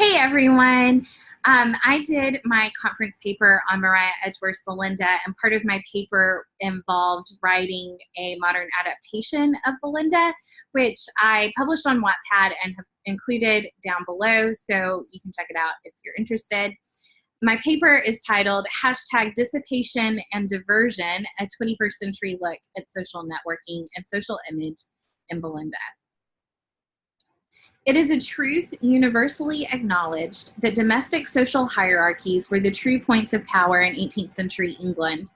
Hey everyone. I did my conference paper on Mariah Edgeworth's Belinda, and part of my paper involved writing a modern adaptation of Belinda, which I published on Wattpad and have included down below, so you can check it out if you're interested. My paper is titled #Dissipation and Diversion, a 21st Century Look at Social Networking and Social Image in Belinda. It is a truth universally acknowledged that domestic social hierarchies were the true points of power in 18th century England.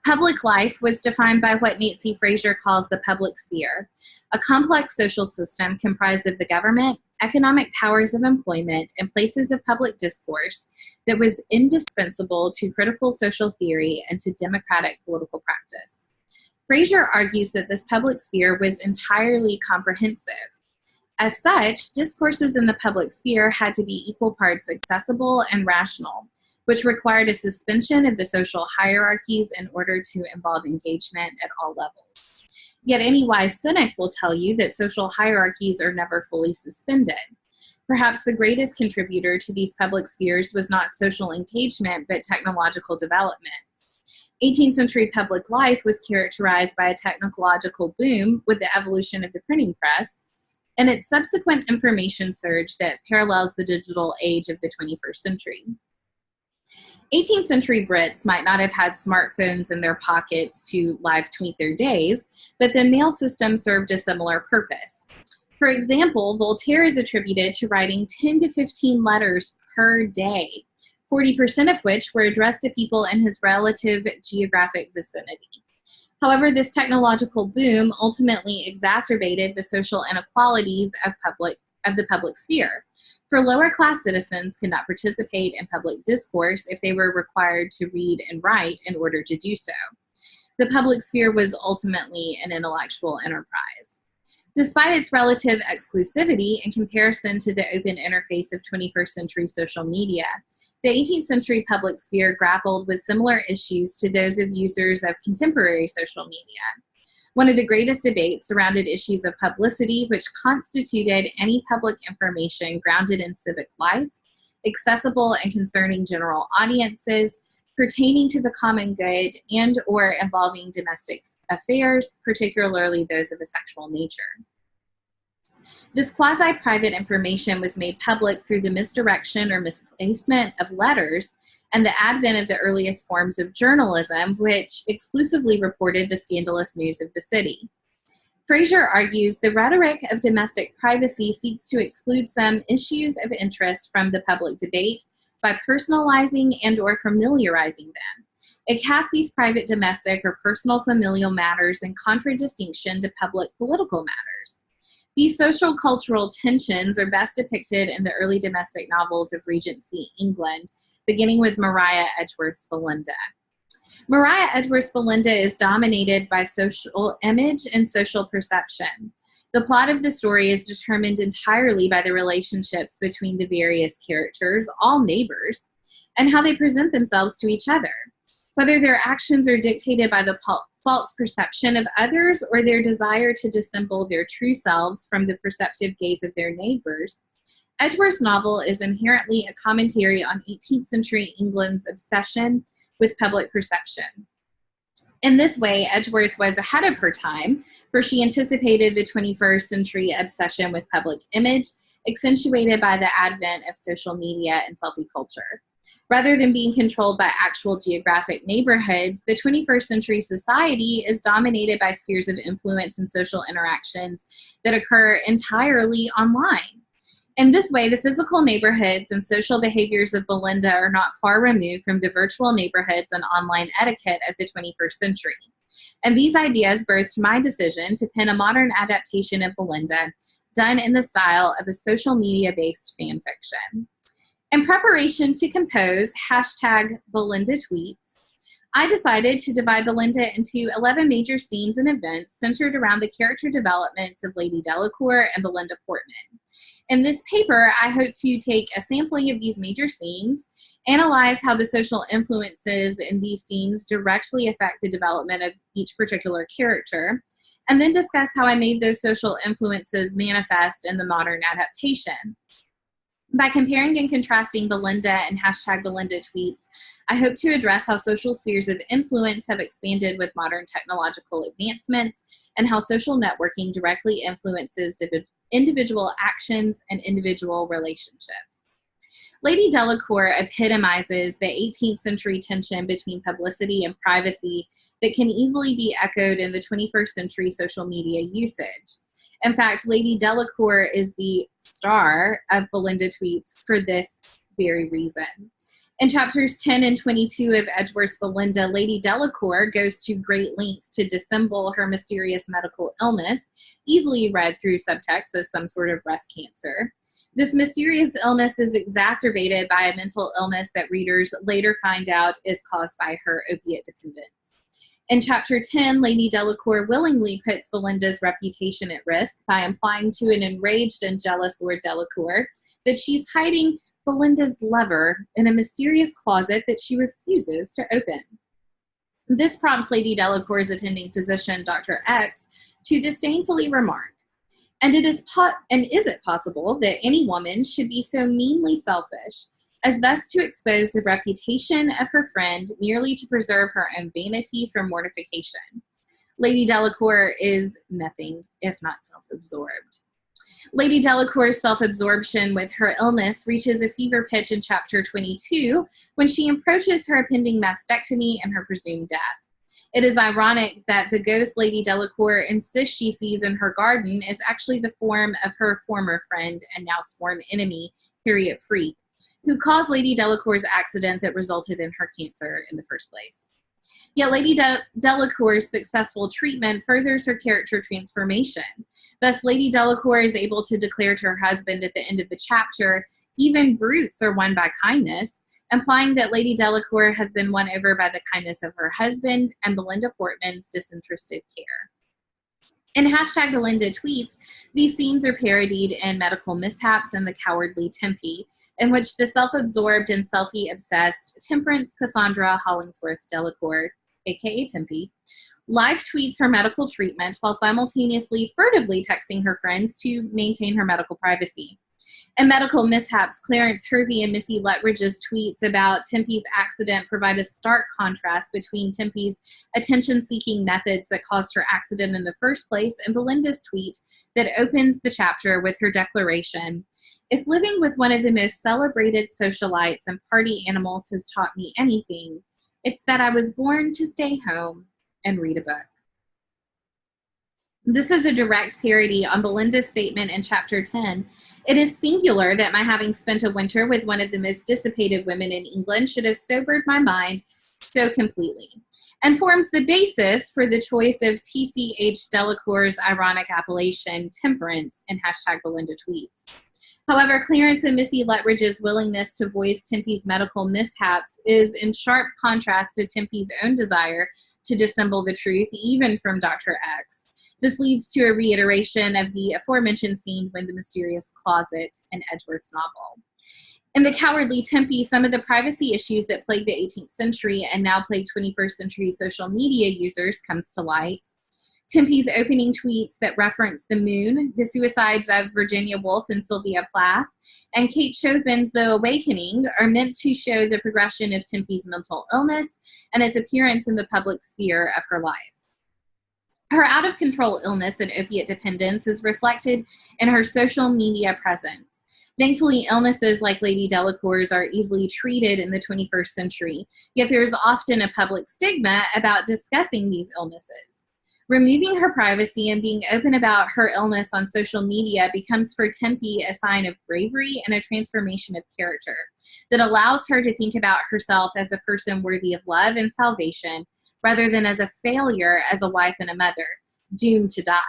Public life was defined by what Nancy Fraser calls the public sphere, a complex social system comprised of the government, economic powers of employment, and places of public discourse that was indispensable to critical social theory and to democratic political practice. Fraser argues that this public sphere was entirely comprehensive. As such, discourses in the public sphere had to be equal parts accessible and rational, which required a suspension of the social hierarchies in order to involve engagement at all levels. Yet any wise cynic will tell you that social hierarchies are never fully suspended. Perhaps the greatest contributor to these public spheres was not social engagement, but technological development. 18th century public life was characterized by a technological boom with the evolution of the printing press, and its subsequent information surge that parallels the digital age of the 21st century. 18th century Brits might not have had smartphones in their pockets to live tweet their days, but the mail system served a similar purpose. For example, Voltaire is attributed to writing 10 to 15 letters per day, 40% of which were addressed to people in his relative geographic vicinity. However, this technological boom ultimately exacerbated the social inequalities of the public sphere. For lower class citizens could not participate in public discourse if they were required to read and write in order to do so. The public sphere was ultimately an intellectual enterprise. Despite its relative exclusivity in comparison to the open interface of 21st century social media, the 18th century public sphere grappled with similar issues to those of users of contemporary social media. One of the greatest debates surrounded issues of publicity, which constituted any public information grounded in civic life, accessible and concerning general audiences, pertaining to the common good, and or involving domestic affairs, particularly those of a sexual nature. This quasi-private information was made public through the misdirection or misplacement of letters and the advent of the earliest forms of journalism, which exclusively reported the scandalous news of the city. Fraser argues the rhetoric of domestic privacy seeks to exclude some issues of interest from the public debate by personalizing and or familiarizing them. It casts these private domestic or personal familial matters in contradistinction to public political matters. These social cultural tensions are best depicted in the early domestic novels of Regency England, beginning with Mariah Edgeworth's Belinda. Mariah Edgeworth's Belinda is dominated by social image and social perception. The plot of the story is determined entirely by the relationships between the various characters, all neighbors, and how they present themselves to each other. Whether their actions are dictated by the false perception of others or their desire to dissemble their true selves from the perceptive gaze of their neighbors, Edgeworth's novel is inherently a commentary on 18th century England's obsession with public perception. In this way, Edgeworth was ahead of her time, for she anticipated the 21st century obsession with public image, accentuated by the advent of social media and selfie culture. Rather than being controlled by actual geographic neighborhoods, the 21st century society is dominated by spheres of influence and social interactions that occur entirely online. In this way, the physical neighborhoods and social behaviors of Belinda are not far removed from the virtual neighborhoods and online etiquette of the 21st century. And these ideas birthed my decision to pen a modern adaptation of Belinda, done in the style of a social media-based fan fiction. In preparation to compose #Belinda Tweets, I decided to divide Belinda into 11 major scenes and events centered around the character developments of Lady Delacour and Belinda Portman. In this paper, I hope to take a sampling of these major scenes, analyze how the social influences in these scenes directly affect the development of each particular character, and then discuss how I made those social influences manifest in the modern adaptation. By comparing and contrasting Belinda and hashtag Belinda tweets, I hope to address how social spheres of influence have expanded with modern technological advancements and how social networking directly influences individual actions and individual relationships. Lady Delacour epitomizes the 18th century tension between publicity and privacy that can easily be echoed in the 21st century social media usage. In fact, Lady Delacour is the star of Belinda tweets for this very reason. In chapters 10 and 22 of Edgeworth's Belinda, Lady Delacour goes to great lengths to dissemble her mysterious medical illness, easily read through subtext as some sort of breast cancer. This mysterious illness is exacerbated by a mental illness that readers later find out is caused by her opiate dependence. In chapter 10, Lady Delacour willingly puts Belinda's reputation at risk by implying to an enraged and jealous Lord Delacour that she's hiding Belinda's lover in a mysterious closet that she refuses to open. This prompts Lady Delacour's attending physician, Dr. X, to disdainfully remark, and is it possible that any woman should be so meanly selfish as thus to expose the reputation of her friend merely to preserve her own vanity from mortification? Lady Delacour is nothing if not self-absorbed. Lady Delacour's self-absorption with her illness reaches a fever pitch in chapter 22 when she approaches her impending mastectomy and her presumed death. It is ironic that the ghost Lady Delacour insists she sees in her garden is actually the form of her former friend and now sworn enemy, Harriet Freke, who caused Lady Delacour's accident that resulted in her cancer in the first place. Yet Lady Delacour's successful treatment furthers her character transformation. Thus, Lady Delacour is able to declare to her husband at the end of the chapter, "Even brutes are won by kindness," implying that Lady Delacour has been won over by the kindness of her husband and Belinda Portman's disinterested care. In hashtag Belinda tweets, these scenes are parodied in Medical Mishaps and The Cowardly Tempe, in which the self-absorbed and selfie-obsessed Temperance Cassandra Hollingsworth Delacour, aka Tempe, live tweets her medical treatment while simultaneously furtively texting her friends to maintain her medical privacy. In Medical Mishaps, Clarence Hervey and Missy Lethbridge's tweets about Tempe's accident provide a stark contrast between Tempe's attention-seeking methods that caused her accident in the first place and Belinda's tweet that opens the chapter with her declaration, "If living with one of the most celebrated socialites and party animals has taught me anything, it's that I was born to stay home and read a book." This is a direct parody on Belinda's statement in chapter 10. "It is singular that my having spent a winter with one of the most dissipated women in England should have sobered my mind so completely," and forms the basis for the choice of T.C.H. Delacour's ironic appellation, Temperance, in hashtag Belinda tweets. However, Clarence and Missy Lethbridge's willingness to voice Tempe's medical mishaps is in sharp contrast to Tempe's own desire to dissemble the truth, even from Dr. X. This leads to a reiteration of the aforementioned scene when the mysterious closet in Edgeworth's novel. In The Cowardly Tempe, some of the privacy issues that plagued the 18th century and now plague 21st century social media users comes to light. Tempe's opening tweets that reference the moon, the suicides of Virginia Woolf and Sylvia Plath, and Kate Chopin's The Awakening are meant to show the progression of Tempe's mental illness and its appearance in the public sphere of her life. Her out-of-control illness and opiate dependence is reflected in her social media presence. Thankfully, illnesses like Lady Delacour's are easily treated in the 21st century, yet there is often a public stigma about discussing these illnesses. Removing her privacy and being open about her illness on social media becomes for Tempe a sign of bravery and a transformation of character that allows her to think about herself as a person worthy of love and salvation, rather than as a failure as a wife and a mother, doomed to die.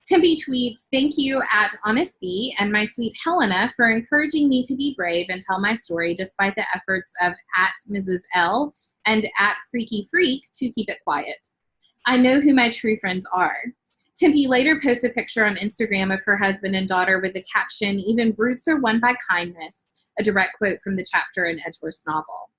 Tempe tweets, "Thank you at Honest Bee and my sweet Helena for encouraging me to be brave and tell my story despite the efforts of at Mrs. L and at Freaky Freak to keep it quiet. I know who my true friends are." Tempe later posts a picture on Instagram of her husband and daughter with the caption, "Even brutes are won by kindness," a direct quote from the chapter in Edgeworth's novel.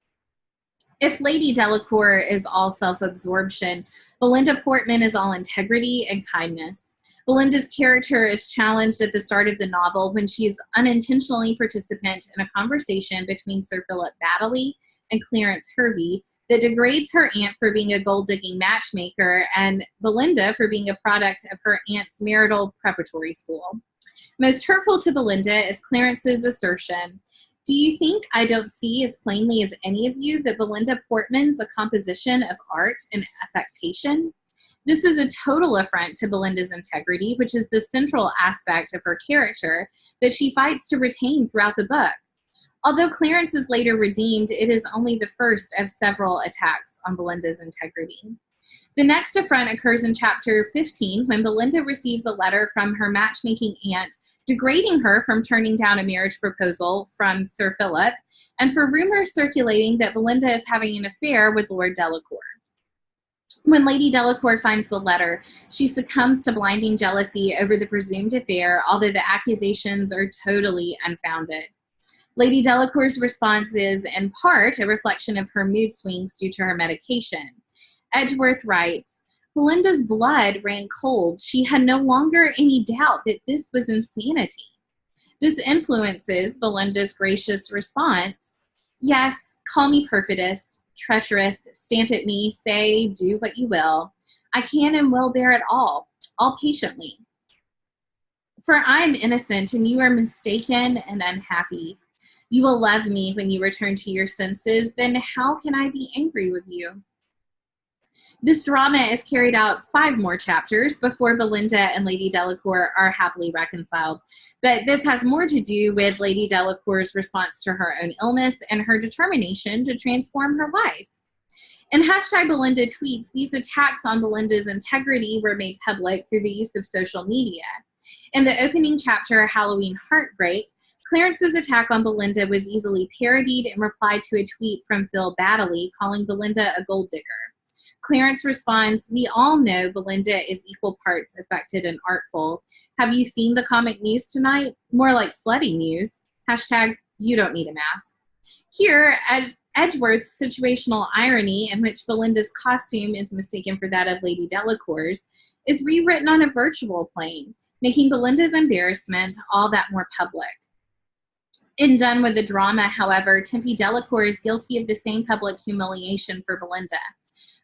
If Lady Delacour is all self-absorption, Belinda Portman is all integrity and kindness. Belinda's character is challenged at the start of the novel when she is unintentionally participant in a conversation between Sir Philip Baddely and Clarence Hervey that degrades her aunt for being a gold-digging matchmaker and Belinda for being a product of her aunt's marital preparatory school. Most hurtful to Belinda is Clarence's assertion, "Do you think I don't see as plainly as any of you that Belinda Portman's a composition of art and affectation?" This is a total affront to Belinda's integrity, which is the central aspect of her character that she fights to retain throughout the book. Although Clarence is later redeemed, it is only the first of several attacks on Belinda's integrity. The next affront occurs in chapter 15 when Belinda receives a letter from her matchmaking aunt degrading her from turning down a marriage proposal from Sir Philip and for rumors circulating that Belinda is having an affair with Lord Delacour. When Lady Delacour finds the letter, she succumbs to blinding jealousy over the presumed affair, although the accusations are totally unfounded. Lady Delacour's response is, in part, a reflection of her mood swings due to her medication. Edgeworth writes, "Belinda's blood ran cold. She had no longer any doubt that this was insanity." This influences Belinda's gracious response, "Yes, call me perfidious, treacherous, stamp at me, say, do what you will. I can and will bear it all patiently. For I am innocent and you are mistaken and unhappy. You will love me when you return to your senses, then how can I be angry with you?" This drama is carried out 5 more chapters before Belinda and Lady Delacour are happily reconciled. But this has more to do with Lady Delacour's response to her own illness and her determination to transform her life. In #Belinda Tweets, these attacks on Belinda's integrity were made public through the use of social media. In the opening chapter, Halloween Heartbreak, Clarence's attack on Belinda was easily parodied in reply to a tweet from Phil Baddely calling Belinda a gold digger. Clarence responds, "We all know Belinda is equal parts affected and artful. Have you seen the comic news tonight? More like slutty news. #you don't need a mask." Here, Edgeworth's situational irony, in which Belinda's costume is mistaken for that of Lady Delacour's, is rewritten on a virtual plane, making Belinda's embarrassment all that more public. In Done with the Drama, however, Tempe Delacour is guilty of the same public humiliation for Belinda.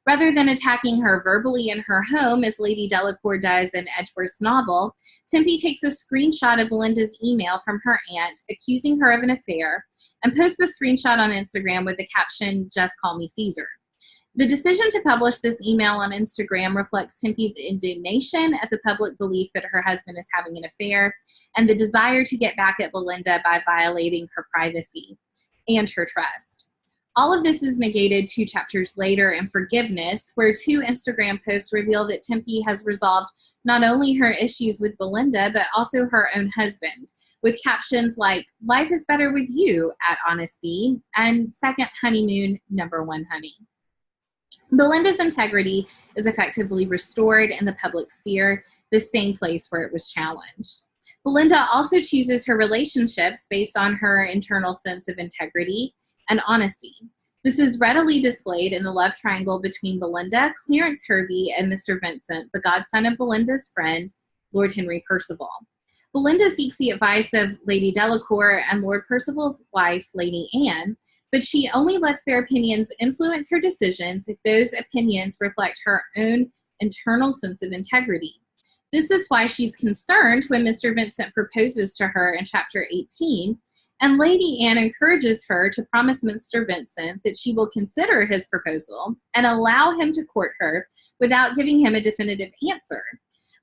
Rather than attacking her verbally in her home, as Lady Delacour does in Edgeworth's novel, Tempe takes a screenshot of Belinda's email from her aunt accusing her of an affair and posts the screenshot on Instagram with the caption, "Just call me Caesar." The decision to publish this email on Instagram reflects Tempe's indignation at the public belief that her husband is having an affair and the desire to get back at Belinda by violating her privacy and her trust. All of this is negated 2 chapters later in Forgiveness, where 2 Instagram posts reveal that Tempe has resolved not only her issues with Belinda, but also her own husband, with captions like, "Life is better with you at Honest Bee," and "Second honeymoon, #1 honey." Belinda's integrity is effectively restored in the public sphere, the same place where it was challenged. Belinda also chooses her relationships based on her internal sense of integrity and honesty. This is readily displayed in the love triangle between Belinda, Clarence Hervey, and Mr. Vincent, the godson of Belinda's friend, Lord Henry Percival. Belinda seeks the advice of Lady Delacour and Lord Percival's wife, Lady Anne, but she only lets their opinions influence her decisions if those opinions reflect her own internal sense of integrity. This is why she's concerned when Mr. Vincent proposes to her in chapter 18, and Lady Anne encourages her to promise Mr. Vincent that she will consider his proposal and allow him to court her without giving him a definitive answer.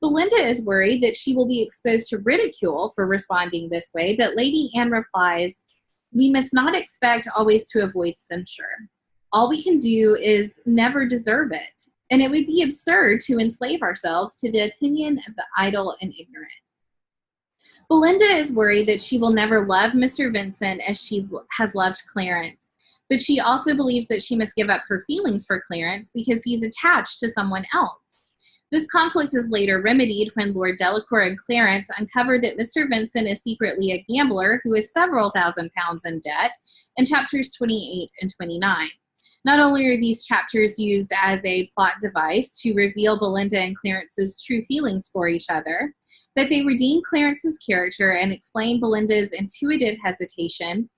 Belinda is worried that she will be exposed to ridicule for responding this way, but Lady Anne replies, "We must not expect always to avoid censure. All we can do is never deserve it, and it would be absurd to enslave ourselves to the opinion of the idle and ignorant." Belinda is worried that she will never love Mr. Vincent as she has loved Clarence, but she also believes that she must give up her feelings for Clarence because he's attached to someone else. This conflict is later remedied when Lord Delacour and Clarence uncover that Mr. Vincent is secretly a gambler who is several thousand pounds in debt in chapters 28 and 29. Not only are these chapters used as a plot device to reveal Belinda and Clarence's true feelings for each other, but they redeem Clarence's character and explain Belinda's intuitive hesitation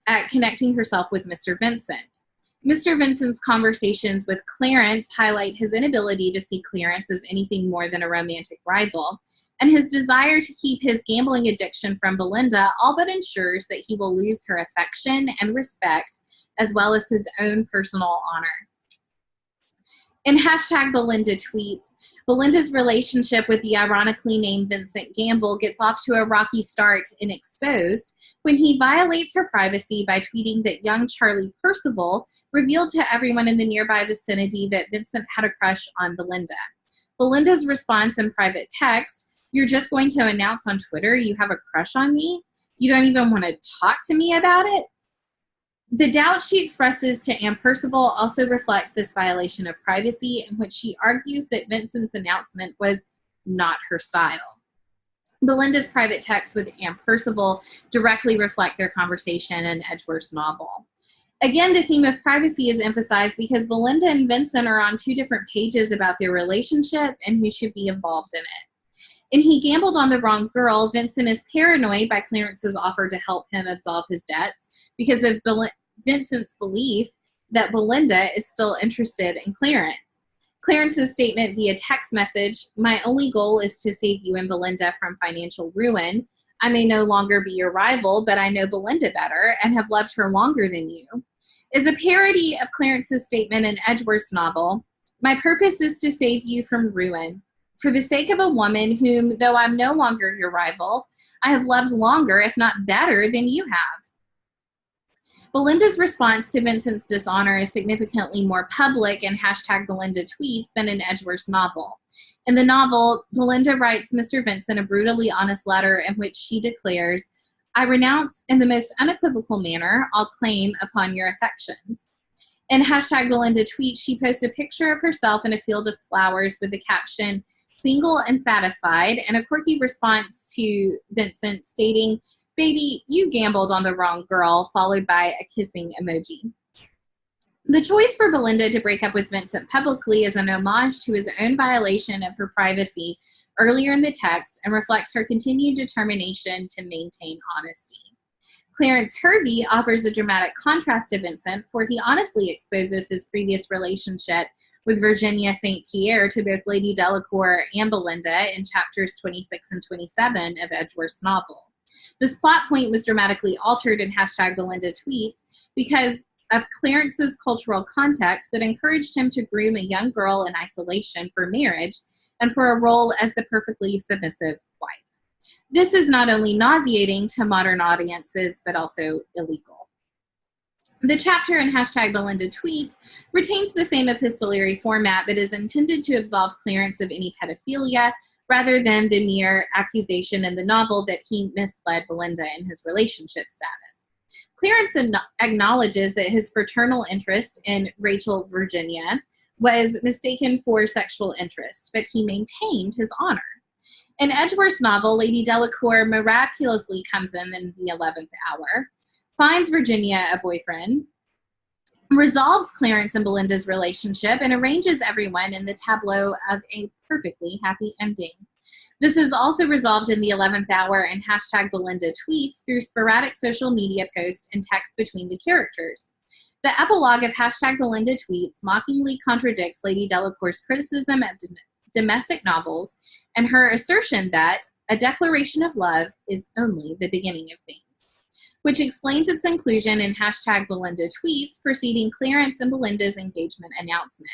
at connecting herself with Mr. Vincent. Mr. Vincent's conversations with Clarence highlight his inability to see Clarence as anything more than a romantic rival, and his desire to keep his gambling addiction from Belinda all but ensures that he will lose her affection and respect, as well as his own personal honor. In #Belinda Tweets, Belinda's relationship with the ironically named Vincent Gamble gets off to a rocky start in Exposed when he violates her privacy by tweeting that young Charlie Percival revealed to everyone in the nearby vicinity that Vincent had a crush on Belinda. Belinda's response in private text, "You're just going to announce on Twitter you have a crush on me? You don't even want to talk to me about it?" The doubts she expresses to Anne Percival also reflect this violation of privacy, in which she argues that Vincent's announcement was not her style. Belinda's private texts with Anne Percival directly reflect their conversation in Edgeworth's novel. Again, the theme of privacy is emphasized because Belinda and Vincent are on two different pages about their relationship and who should be involved in it. In He Gambled on the Wrong Girl, Vincent is paranoid by Clarence's offer to help him absolve his debts because of Vincent's belief that Belinda is still interested in Clarence. Clarence's statement via text message, "My only goal is to save you and Belinda from financial ruin. I may no longer be your rival, but I know Belinda better and have loved her longer than you," is a parody of Clarence's statement in Edgeworth's novel, "My purpose is to save you from ruin. For the sake of a woman whom, though I'm no longer your rival, I have loved longer, if not better, than you have." Belinda's response to Vincent's dishonor is significantly more public in #Belinda Tweets than in Edgeworth's novel. In the novel, Belinda writes Mr. Vincent a brutally honest letter in which she declares, "I renounce in the most unequivocal manner all claim upon your affections." In #Belinda Tweets, she posts a picture of herself in a field of flowers with the caption, "Single and satisfied," and a quirky response to Vincent stating, "Baby, you gambled on the wrong girl," followed by a kissing emoji. The choice for Belinda to break up with Vincent publicly is an homage to his own violation of her privacy earlier in the text and reflects her continued determination to maintain honesty. Clarence Hervey offers a dramatic contrast to Vincent, for he honestly exposes his previous relationship with Virginia St. Pierre to both Lady Delacour and Belinda in chapters 26 and 27 of Edgeworth's novel. This plot point was dramatically altered in #Belinda Tweets because of Clarence's cultural context that encouraged him to groom a young girl in isolation for marriage and for a role as the perfectly submissive wife. This is not only nauseating to modern audiences, but also illegal. The chapter in #Belinda Tweets retains the same epistolary format but is intended to absolve Clarence of any pedophilia rather than the mere accusation in the novel that he misled Belinda in his relationship status. Clarence acknowledges that his fraternal interest in Rachel Virginia was mistaken for sexual interest, but he maintained his honor. In Edgeworth's novel, Lady Delacour miraculously comes in the 11th hour, finds Virginia a boyfriend, resolves Clarence and Belinda's relationship, and arranges everyone in the tableau of a perfectly happy ending. This is also resolved in the 11th hour in #Belinda Tweets through sporadic social media posts and text between the characters. The epilogue of #Belinda Tweets mockingly contradicts Lady Delacour's criticism of domestic novels and her assertion that a declaration of love is only the beginning of things, which explains its inclusion in #Belinda Tweets preceding Clarence and Belinda's engagement announcement.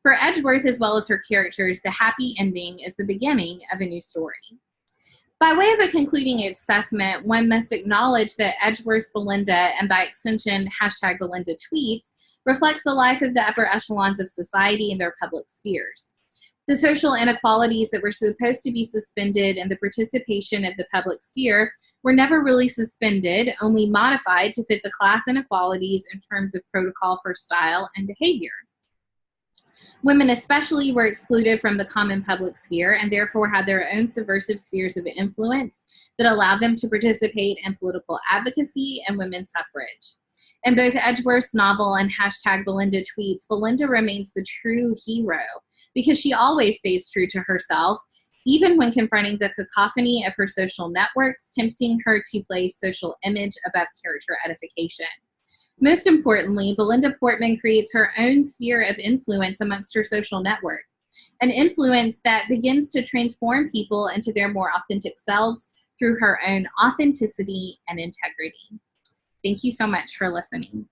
For Edgeworth, as well as her characters, the happy ending is the beginning of a new story. By way of a concluding assessment, one must acknowledge that Edgeworth's Belinda, and by extension #Belinda Tweets, reflects the life of the upper echelons of society and their public spheres. The social inequalities that were supposed to be suspended in the participation of the public sphere were never really suspended, only modified to fit the class inequalities in terms of protocol for style and behavior. Women especially were excluded from the common public sphere and therefore had their own subversive spheres of influence that allowed them to participate in political advocacy and women's suffrage. In both Edgeworth's novel and #Belinda tweets, Belinda remains the true hero because she always stays true to herself, even when confronting the cacophony of her social networks, tempting her to place social image above character edification. Most importantly, Belinda Portman creates her own sphere of influence amongst her social network, an influence that begins to transform people into their more authentic selves through her own authenticity and integrity. Thank you so much for listening.